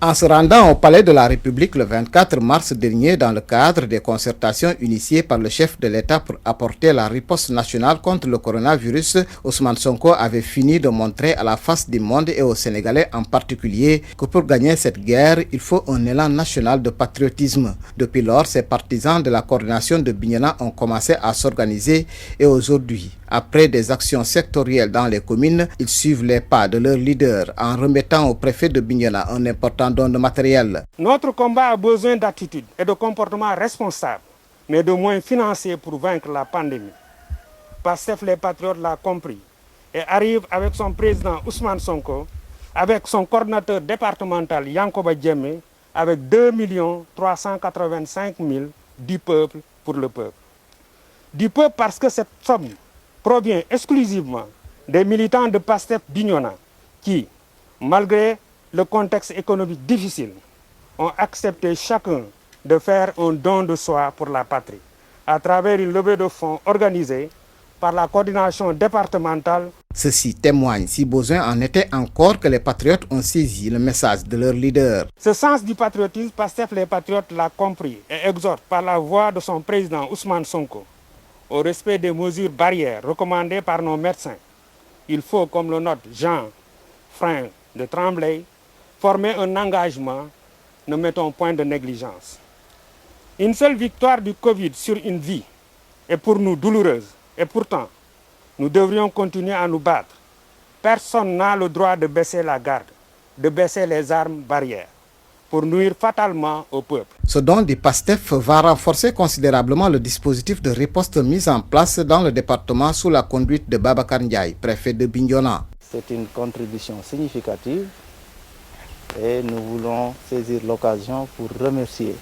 En se rendant au Palais de la République le 24 mars dernier dans le cadre des concertations initiées par le chef de l'État pour apporter la riposte nationale contre le coronavirus, Ousmane Sonko avait fini de montrer à la face du monde et aux Sénégalais en particulier que pour gagner cette guerre, il faut un élan national de patriotisme. Depuis lors, ces partisans de la coordination de Bignona ont commencé à s'organiser et aujourd'hui, après des actions sectorielles dans les communes, ils suivent les pas de leur leader en remettant au préfet de Bignona un important don de matériel. Notre combat a besoin d'attitude et de comportements responsables, mais de moyens financiers pour vaincre la pandémie. Pastef les Patriotes l'a compris et arrive avec son président Ousmane Sonko, avec son coordinateur départemental Yankoba Diémé, avec 2 385 000 du peuple pour le peuple. Du peuple parce que cette somme provient exclusivement des militants de Pastef Bignona qui, malgré le contexte économique difficile, ont accepté chacun de faire un don de soi pour la patrie, à travers une levée de fonds organisée par la coordination départementale. Ceci témoigne, si besoin en était encore, que les patriotes ont saisi le message de leur leader. Ce sens du patriotisme, Pastef les Patriotes l'a compris et exhorte par la voix de son président Ousmane Sonko au respect des mesures barrières recommandées par nos médecins. Il faut, comme le note Jean Frein de Tremblay, former un engagement, ne mettons point de négligence. Une seule victoire du Covid sur une vie est pour nous douloureuse et pourtant, nous devrions continuer à nous battre. Personne n'a le droit de baisser la garde, de baisser les armes barrières pour nuire fatalement au peuple. Ce don du PASTEF va renforcer considérablement le dispositif de riposte mis en place dans le département sous la conduite de Babacar Ndiaye, préfet de Bignona. C'est une contribution significative et nous voulons saisir l'occasion pour remercier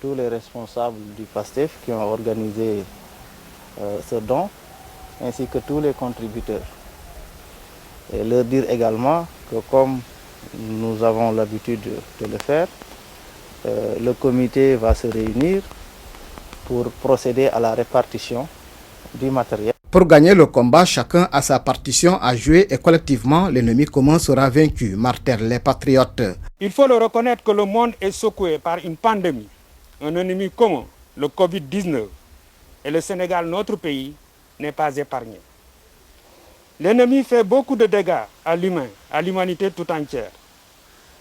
tous les responsables du PASTEF qui ont organisé ce don, ainsi que tous les contributeurs. Et leur dire également que comme nous avons l'habitude de le faire, le comité va se réunir pour procéder à la répartition du matériel. Pour gagner le combat, chacun a sa partition à jouer et collectivement, l'ennemi commun sera vaincu, martèlent les patriotes. Il faut le reconnaître que le monde est secoué par une pandémie, un ennemi commun, le Covid-19. Et le Sénégal, notre pays, n'est pas épargné. L'ennemi fait beaucoup de dégâts à l'humain, à l'humanité tout entière.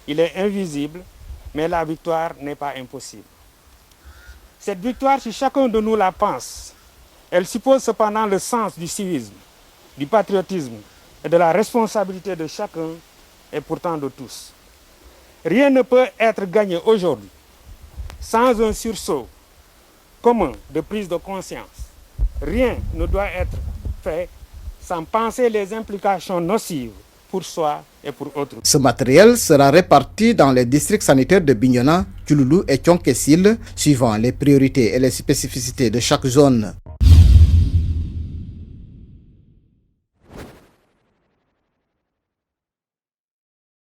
Il est invisible, mais la victoire n'est pas impossible. Cette victoire, si chacun de nous la pense, elle suppose cependant le sens du civisme, du patriotisme et de la responsabilité de chacun et pourtant de tous. Rien ne peut être gagné aujourd'hui sans un sursaut commun de prise de conscience. Rien ne doit être fait sans penser les implications nocives pour soi et pour autrui. Ce matériel sera réparti dans les districts sanitaires de Bignona, Diouloulou et Thionck Essyl, suivant les priorités et les spécificités de chaque zone.